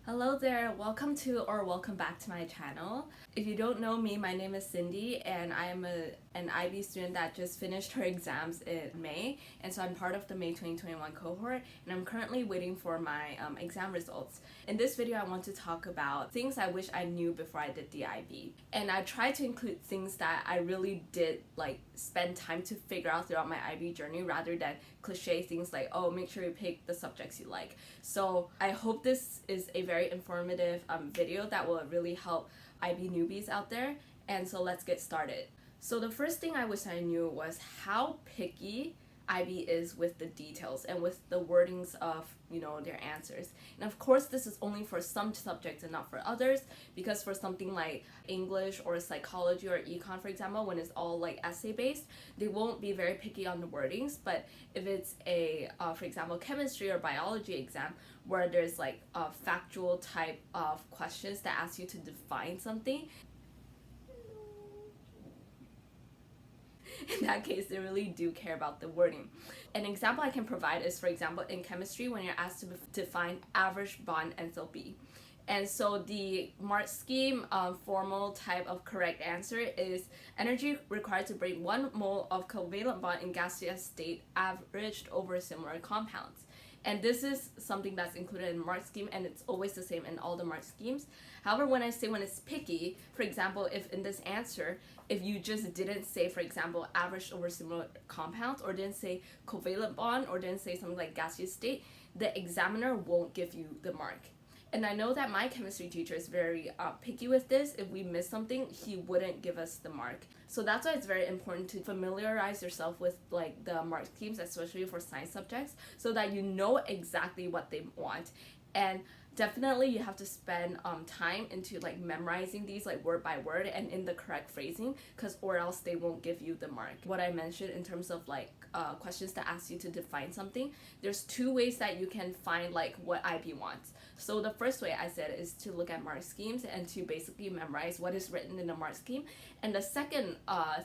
Hello there, welcome back to my channel. If you don't know me, my name is Syndey and I am an IB student that just finished her exams in May, and so I'm part of the May 2021 cohort and I'm currently waiting for my exam results. In this video I want to talk about things I wish I knew before I did the IB, and I try to include things that I really did spend time to figure out throughout my IB journey rather than cliche things like, oh, make sure you pick the subjects you like. So I hope this is a very informative video that will really help IB newbies out there, and so let's get started. So the first thing I wish I knew was how picky IB is with the details and with the wordings of their answers. And of course this is only for some subjects and not for others, because for something like English or psychology or econ, for example, when it's all essay based, they won't be very picky on the wordings. But if it's a for example chemistry or biology exam where there's a factual type of questions that ask you to define something, in that case they really do care about the wording. An example I can provide is, for example, in chemistry when you're asked to define average bond enthalpy. And so the mark scheme formal type of correct answer is energy required to break 1 mole of covalent bond in gaseous state averaged over similar compounds. And this is something that's included in mark scheme, and it's always the same in all the mark schemes. However, when I say when it's picky, for example, if in this answer, if you just didn't say, for example, averaged over similar compounds, or didn't say covalent bond, or didn't say something like gaseous state, the examiner won't give you the mark. And I know that my chemistry teacher is very picky with this. If we miss something, he wouldn't give us the mark. So that's why it's very important to familiarize yourself with the mark schemes, especially for science subjects, so that you know exactly what they want. And definitely you have to spend time into memorizing these word by word and in the correct phrasing, because or else they won't give you the mark. What I mentioned in terms of questions that ask you to define something, there's 2 ways that you can find what IB wants. So the first way I said is to look at mark schemes and to basically memorize what is written in the mark scheme. And the second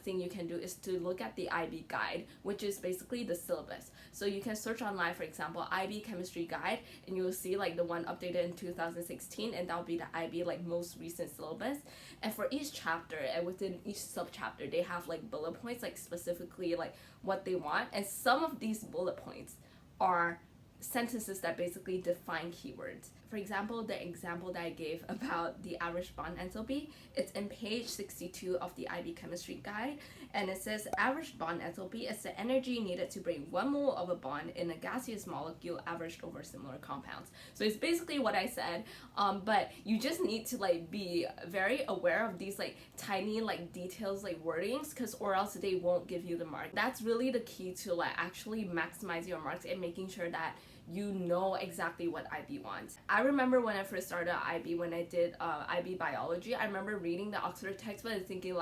thing you can do is to look at the IB guide, which is basically the syllabus. So you can search online, for example, IB chemistry guide, and you will see the one updated in 2016, and that'll be the IB most recent syllabus. And for each chapter and within each subchapter, they have bullet points specifically what they want, and some of these bullet points are sentences that basically define keywords. For example, the example that I gave about the average bond enthalpy, it's in page 62 of the IB chemistry guide, and it says average bond enthalpy is the energy needed to break 1 mole of a bond in a gaseous molecule averaged over similar compounds. So it's basically what I said, but you just need to be very aware of these tiny details wordings, because or else they won't give you the mark. That's really the key to actually maximize your marks and making sure that you know exactly what IB wants. I remember when I first started IB, when I did IB biology, I remember reading the Oxford textbook and thinking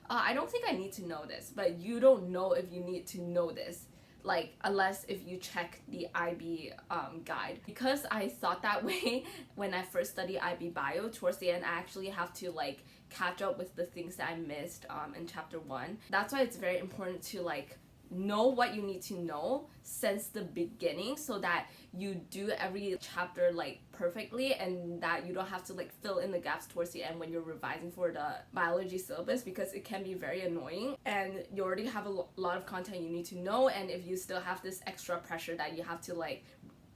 I don't think I need to know this. But you don't know if you need to know this unless if you check the IB guide. Because I thought that way when I first studied IB bio, towards the end I actually have to catch up with the things that I missed in chapter 1. That's why it's very important to know what you need to know since the beginning, so that you do every chapter perfectly, and that you don't have to fill in the gaps towards the end when you're revising for the biology syllabus, because it can be very annoying and you already have a lot of content you need to know. And if you still have this extra pressure that you have to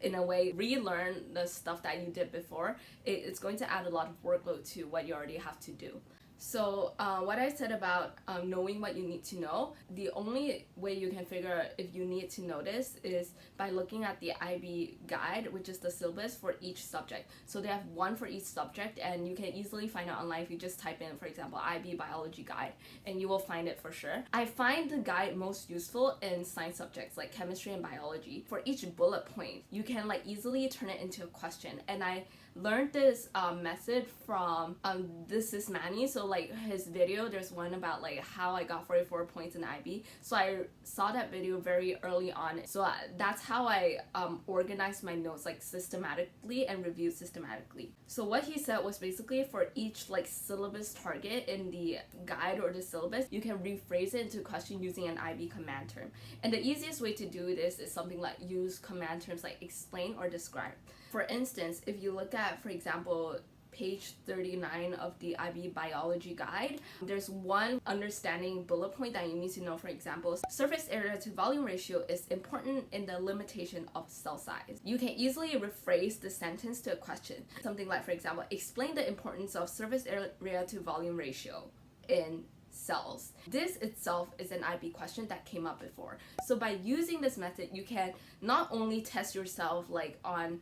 in a way relearn the stuff that you did before, it's going to add a lot of workload to what you already have to do. So what I said about knowing what you need to know, the only way you can figure out if you need to know this is by looking at the IB guide, which is the syllabus for each subject. So they have one for each subject, and you can easily find it online if you just type in, for example, IB biology guide, and you will find it for sure. I find the guide most useful in science subjects like chemistry and biology. For each bullet point, you can easily turn it into a question, and I learned this method from this is Manny. So his video, there's one about how I got 44 points in IB. So I saw that video very early on. So that's how I organized my notes systematically and reviewed systematically. So what he said was basically for each syllabus target in the guide or the syllabus, you can rephrase it into a question using an IB command term. And the easiest way to do this is something use command terms like explain or describe. For instance, if you look at, for example, page 39 of the IB biology guide, there's one understanding bullet point that you need to know. For example, surface area to volume ratio is important in the limitation of cell size. You can easily rephrase the sentence to a question. Something like, for example, explain the importance of surface area to volume ratio in cells. This itself is an IB question that came up before. So by using this method, you can not only test yourself like on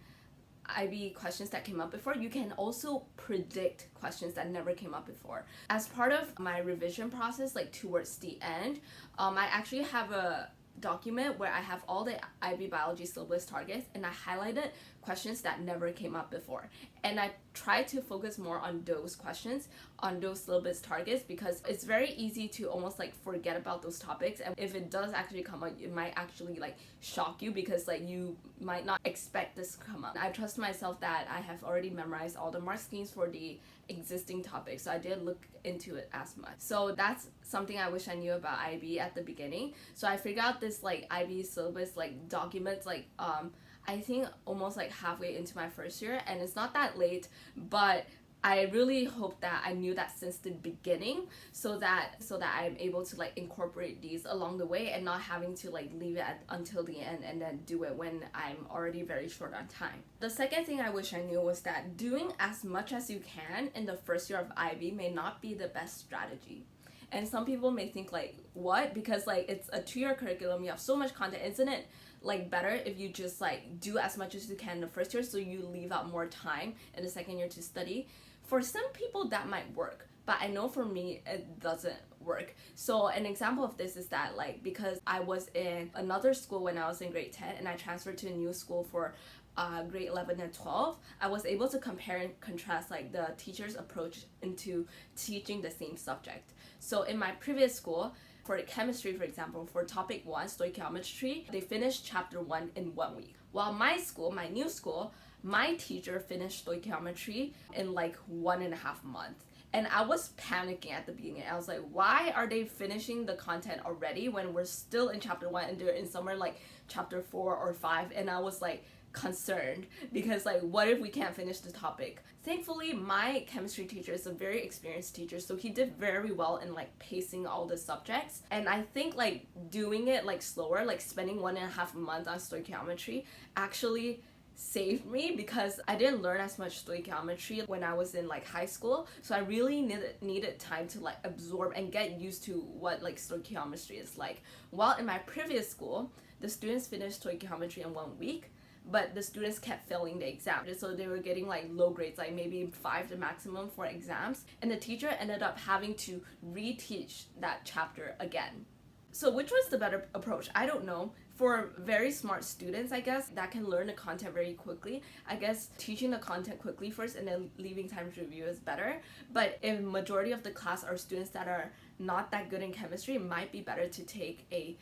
IB questions that came up before, you can also predict questions that never came up before. As part of my revision process, like towards the end, I actually have a document where I have all the IB biology syllabus targets, and I highlighted questions that never came up before. And I try to focus more on those questions, on those syllabus targets, because it's very easy to almost like forget about those topics. And if it does actually come up, it might actually like shock you, because like you might not expect this to come up. I trust myself that I have already memorized all the mark schemes for the existing topics, so I did look into it as much. So that's something I wish I knew about IB at the beginning. So I figured out this like IB syllabus like documents like I think almost like halfway into my first year, and it's not that late, but I really hope that I knew that since the beginning, so that I'm able to like incorporate these along the way and not having to like leave it until the end and then do it when I'm already very short on time. The second thing I wish I knew was that doing as much as you can in the first year of IB may not be the best strategy. And some people may think like, what? Because like it's a 2-year curriculum, you have so much content, isn't it like better if you just like do as much as you can in the first year so you leave out more time in the second year to study? For some people that might work, but I know for me it doesn't work. So an example of this is that like because I was in another school when I was in grade 10 and I transferred to a new school for grade 11 and 12, I was able to compare and contrast like the teacher's approach into teaching the same subject. So in my previous school, for chemistry, for example, for topic 1, stoichiometry, they finished chapter 1 in 1 week. While my school, my new school, my teacher finished stoichiometry in like 1.5 months. And I was panicking at the beginning. I was like, why are they finishing the content already when we're still in chapter 1 and they're in somewhere like chapter 4 or 5? And I was like concerned because like what if we can't finish the topic? Thankfully, my chemistry teacher is a very experienced teacher, so he did very well in like pacing all the subjects. And I think like doing it like slower, like spending 1.5 months on stoichiometry actually saved me, because I didn't learn as much stoichiometry when I was in like high school, so I really needed time to like absorb and get used to what like stoichiometry is like. While in my previous school, the students finished stoichiometry in 1 week, but the students kept failing the exam, so they were getting like low grades, like maybe 5 the maximum for exams, and the teacher ended up having to reteach that chapter again. So which was the better approach? I don't know. For very smart students, I guess, that can learn the content very quickly, I guess teaching the content quickly first and then leaving time to review is better. But if majority of the class are students that are not that good in chemistry, it might be better to take a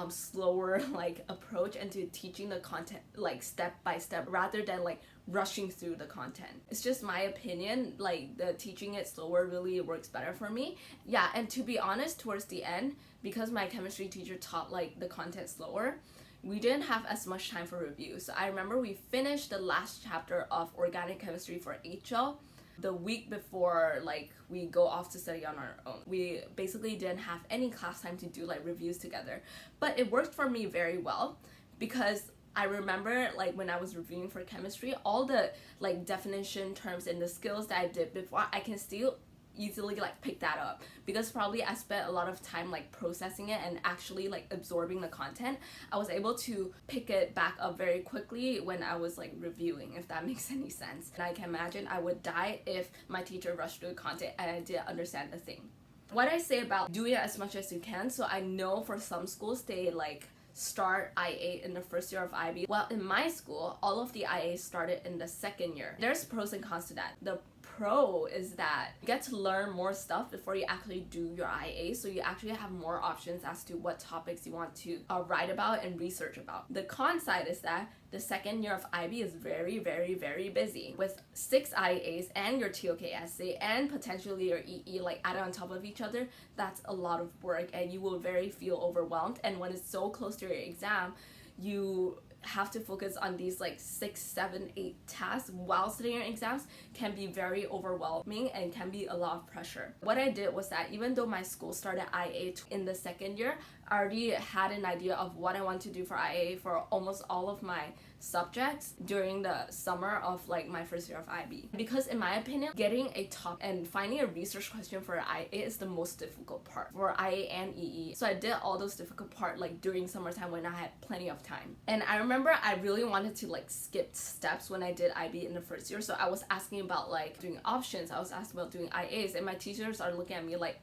slower like approach into teaching the content like step by step rather than like rushing through the content. It's just my opinion, like the teaching it slower really works better for me. Yeah, and to be honest, towards the end, because my chemistry teacher taught like the content slower, we didn't have as much time for review. So I remember we finished the last chapter of organic chemistry for HL the week before like we go off to study on our own. We basically didn't have any class time to do like reviews together, but it worked for me very well, because I remember like when I was reviewing for chemistry, all the like definition terms and the skills that I did before, I can still easily like pick that up, because probably I spent a lot of time like processing it and actually like absorbing the content. I was able to pick it back up very quickly when I was like reviewing, if that makes any sense. And I can imagine I would die if my teacher rushed through the content and I didn't understand the thing. What I say about doing it as much as you can, so I know for some schools they like start IA in the first year of IB. Well, in my school, all of the IA started in the second year. There's pros and cons to that. The pro is that you get to learn more stuff before you actually do your IA, so you actually have more options as to what topics you want to write about and research about. The con side is that the second year of IB is very, very, very busy with 6 IAs and your TOK essay and potentially your EE like added on top of each other. That's a lot of work and you will very feel overwhelmed, and when it's so close to your exam, you have to focus on these like 6, 7, 8 tasks while studying your exams can be very overwhelming and can be a lot of pressure. What I did was that even though my school started IA in the second year, I already had an idea of what I want to do for IA for almost all of my subjects during the summer of like my first year of IB. Because in my opinion, getting a top and finding a research question for IA is the most difficult part for IA and EE. So I did all those difficult part like during summertime when I had plenty of time. And I remember I really wanted to like skip steps when I did IB in the first year. So I was asking about like doing options, I was asking about doing IAs, and my teachers are looking at me like,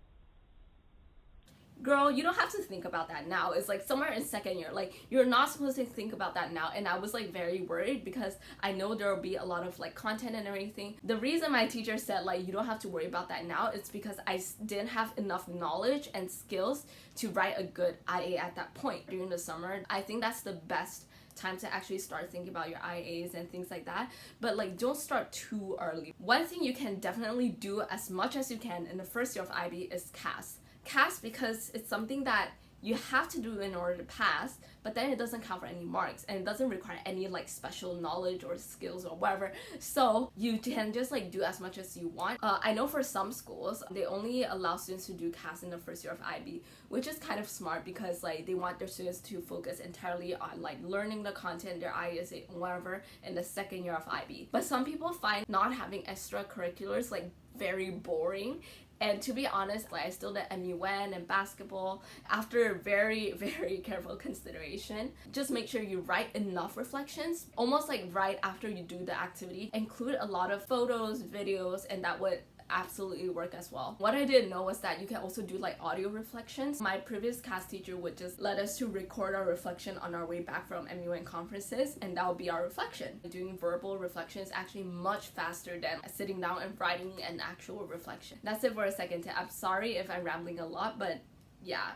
girl, you don't have to think about that now. It's like somewhere in second year, like you're not supposed to think about that now. And I was like very worried because I know there will be a lot of like content and everything. The reason my teacher said like you don't have to worry about that now is because I didn't have enough knowledge and skills to write a good IA at that point during the summer. I think that's the best time to actually start thinking about your IAs and things like that, but like don't start too early. One thing you can definitely do as much as you can in the first year of IB is CAS, because it's something that you have to do in order to pass, but then it doesn't count for any marks and it doesn't require any like special knowledge or skills or whatever, so you can just like do as much as you want. I know for some schools they only allow students to do CAS in the first year of IB, which is kind of smart because like they want their students to focus entirely on like learning the content, their ISA, whatever, in the second year of IB. But some people find not having extracurriculars like very boring. And to be honest, like I still did MUN and basketball after very, very careful consideration. Just make sure you write enough reflections, almost like right after you do the activity. Include a lot of photos, videos, and that would absolutely work as well. What I didn't know was that you can also do like audio reflections. My previous CAS teacher would just let us to record our reflection on our way back from MUN conferences, and that would be our reflection. Doing verbal reflection is actually much faster than sitting down and writing an actual reflection. That's it for a second tip. I'm sorry if I'm rambling a lot, but yeah.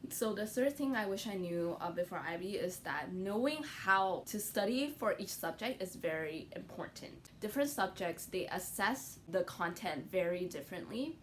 So the third thing I wish I knew before IB is that knowing how to study for each subject is very important. Different subjects, they assess the content very differently,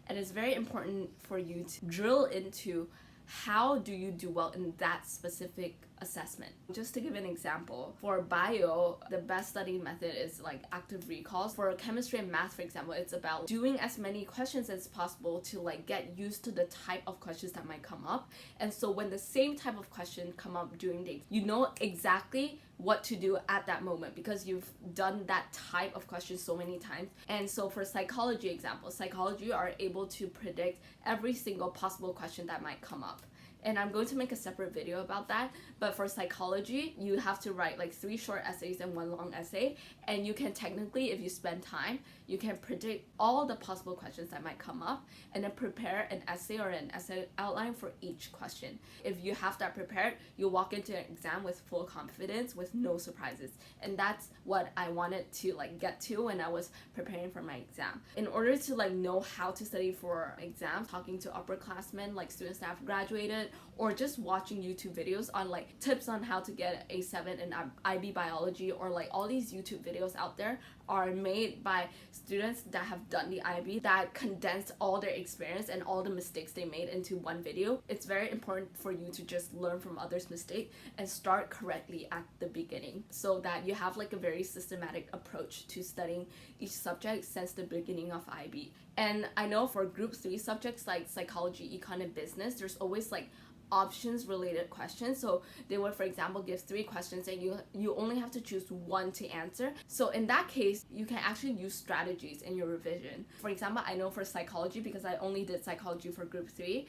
and it's very important for you to drill into how do you do well in that specific assessment. Just to give an example, for bio, the best study method is like active recalls. For chemistry and math, for example, it's about doing as many questions as possible to like get used to the type of questions that might come up. And so when the same type of question come up during the, you know exactly what to do at that moment because you've done that type of question so many times. And so for psychology example, psychology are able to predict every single possible question that might come up. And I'm going to make a separate video about that. But for psychology, you have to write like 3 short essays and 1 long essay. And you can technically, if you spend time, you can predict all the possible questions that might come up and then prepare an essay or an essay outline for each question. If you have that prepared, you'll walk into an exam with full confidence with no surprises. And that's what I wanted to like get to when I was preparing for my exam. In order to like know how to study for exams, talking to upperclassmen, like students that have graduated, or just watching YouTube videos on like tips on how to get A7 in IB biology, or like all these YouTube videos out there are made by students that have done the IB that condensed all their experience and all the mistakes they made into one video. It's very important for you to just learn from others' mistakes and start correctly at the beginning so that you have like a very systematic approach to studying each subject since the beginning of IB. And I know for group 3 subjects like psychology, econ, and business, there's always like options related questions. So they would, for example, give 3 questions and you only have to choose 1 to answer. So in that case, you can actually use strategies in your revision. For example, I know for psychology, because I only did psychology for group 3,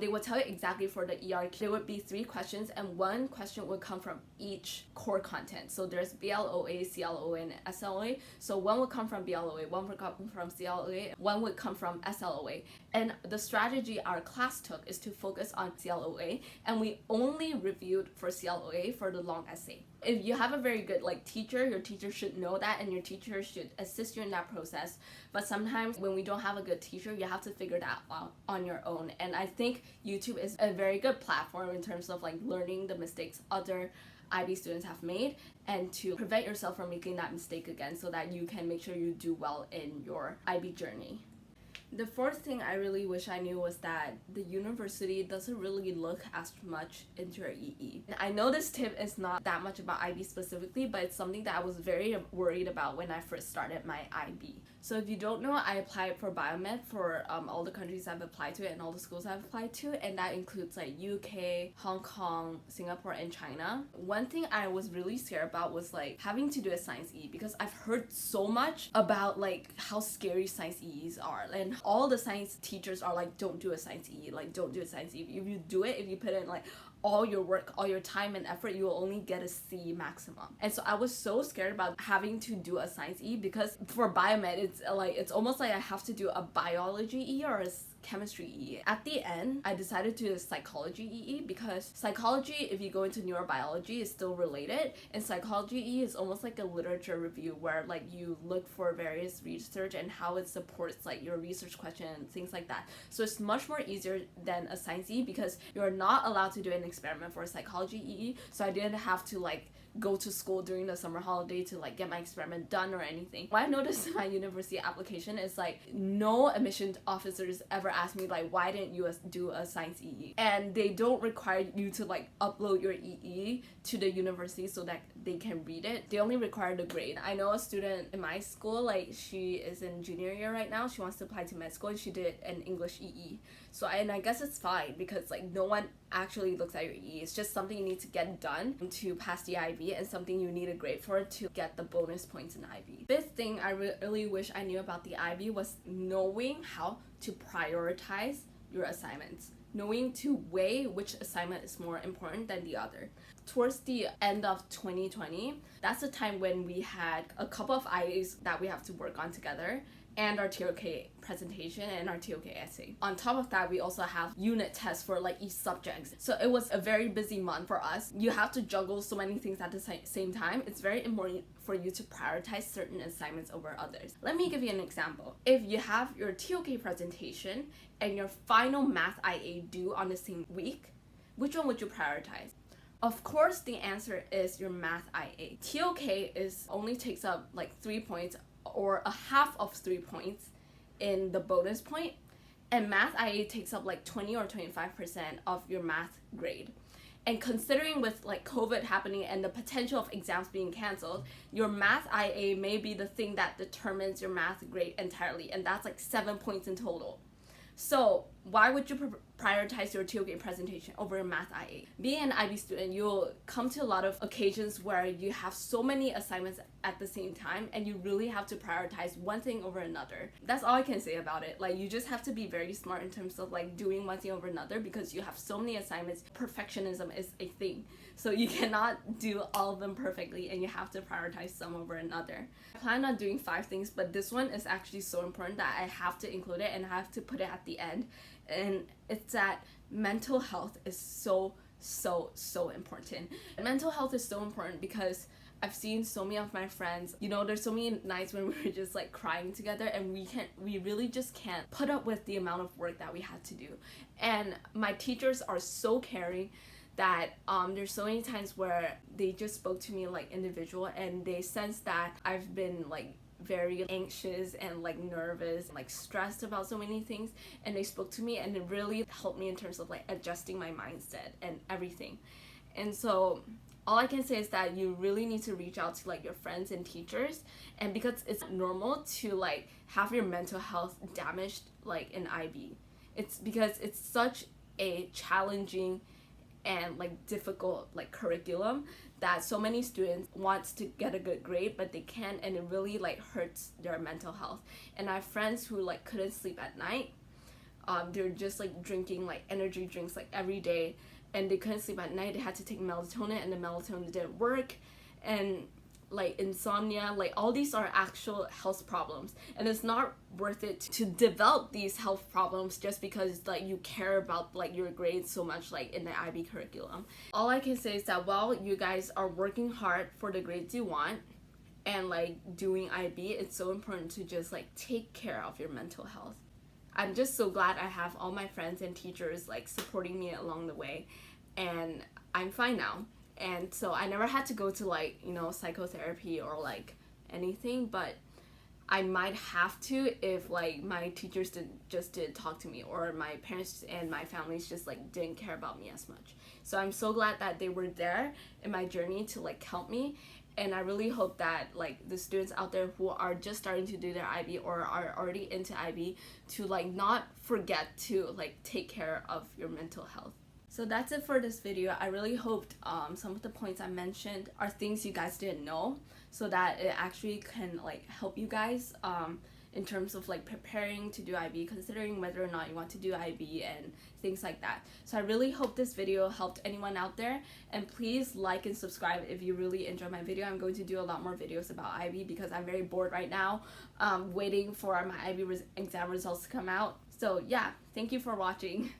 they would tell you exactly for the ERQ. There would be 3 questions and 1 question would come from each core content. So there's BLOA, CLOA, and SLOA. So 1 would come from BLOA, 1 would come from CLOA, 1 would come from SLOA. And the strategy our class took is to focus on CLOA, and we only reviewed for CLOA for the long essay. If you have a very good like teacher, your teacher should know that and your teacher should assist you in that process. But sometimes when we don't have a good teacher, you have to figure that out on your own. And I think YouTube is a very good platform in terms of like learning the mistakes other IB students have made and to prevent yourself from making that mistake again so that you can make sure you do well in your IB journey. The fourth thing I really wish I knew was that the university doesn't really look as much into your EE. I know this tip is not that much about IB specifically, but it's something that I was very worried about when I first started my IB. So if you don't know, I applied for biomed for all the countries I've applied to and all the schools I've applied to, and that includes like UK, Hong Kong, Singapore, and China. One thing I was really scared about was like having to do a science EE, because I've heard so much about like how scary science EEs are, and all the science teachers are like, don't do a science EE, like don't do a science EE. If you do it, if you put in like all your work, all your time and effort, you will only get a C maximum. And so I was so scared about having to do a science E, because for biomed, it's almost like I have to do a biology E or a chemistry EE. At the end, I decided to do a psychology EE, because psychology, if you go into neurobiology, is still related, and psychology EE is almost like a literature review where like you look for various research and how it supports like your research question and things like that. So it's much more easier than a science EE, because you're not allowed to do an experiment for a psychology EE, so I didn't have to like go to school during the summer holiday to like get my experiment done or anything. What I noticed in my university application is like no admission officers ever asked me like, why didn't you do a science EE? And they don't require you to like upload your EE to the university so that they can read it. They only require the grade. I know a student in my school, like she is in junior year right now, she wants to apply to med school, and she did an English EE. So and I guess it's fine, because like no one actually looks at your EE. It's just something you need to get done to pass the IB, and something you need a grade for to get the bonus points in IB. Fifth thing I really wish I knew about the IB was knowing how to prioritize your assignments, knowing to weigh which assignment is more important than the other. Towards the end of 2020, that's the time when we had a couple of IAs that we have to work on together, and our TOK presentation and our TOK essay. On top of that, we also have unit tests for like each subject. So it was a very busy month for us. You have to juggle so many things at the same time. It's very important for you to prioritize certain assignments over others. Let me give you an example. If you have your TOK presentation and your final math IA due on the same week, which one would you prioritize? Of course, the answer is your math IA. TOK only takes up like 3 points, or a half of 3 points in the bonus point, and math IA takes up like 20 or 25% of your math grade. And considering with like COVID happening and the potential of exams being canceled, your math IA may be the thing that determines your math grade entirely, and that's like 7 points in total. So why would you prioritize your TOK presentation over a math IA? Being an IB student, you'll come to a lot of occasions where you have so many assignments at the same time, and you really have to prioritize one thing over another. That's all I can say about it. Like, you just have to be very smart in terms of like doing one thing over another, because you have so many assignments. Perfectionism is a thing. So you cannot do all of them perfectly, and you have to prioritize some over another. I plan on doing 5 things, but this one is actually so important that I have to include it, and I have to put it at the end. And it's that mental health is so important. Mental health is so important because I've seen so many of my friends, you know, there's so many nights when we're just like crying together, and we really just can't put up with the amount of work that we had to do. And my teachers are so caring that there's so many times where they just spoke to me like individual, and they sense that I've been like very anxious and like nervous, like stressed about so many things, and they spoke to me, and it really helped me in terms of like adjusting my mindset and everything. And so all I can say is that you really need to reach out to like your friends and teachers, and because it's normal to like have your mental health damaged like in IB. It's because it's such a challenging and like difficult like curriculum that so many students want to get a good grade, but they can't, and it really like hurts their mental health. And I have friends who like couldn't sleep at night. They're just like drinking like energy drinks like every day, and they couldn't sleep at night. They had to take melatonin, and the melatonin didn't work, and like insomnia, like all these are actual health problems, and it's not worth it to develop these health problems just because like you care about like your grades so much like in the IB curriculum. All I can say is that while you guys are working hard for the grades you want and like doing IB, it's so important to just like take care of your mental health. I'm just so glad I have all my friends and teachers like supporting me along the way, and I'm fine now. And so I never had to go to like, you know, psychotherapy or like anything, but I might have to if like my teachers didn't talk to me, or my parents and my families just like didn't care about me as much. So I'm so glad that they were there in my journey to like help me. And I really hope that like the students out there who are just starting to do their IB or are already into IB to like not forget to like take care of your mental health. So that's it for this video. I really hoped some of the points I mentioned are things you guys didn't know, so that it actually can like help you guys in terms of like preparing to do IB, considering whether or not you want to do IB and things like that. So I really hope this video helped anyone out there, and please like and subscribe if you really enjoyed my video. I'm going to do a lot more videos about IB because I'm very bored right now, waiting for my IB exam results to come out. So yeah, thank you for watching.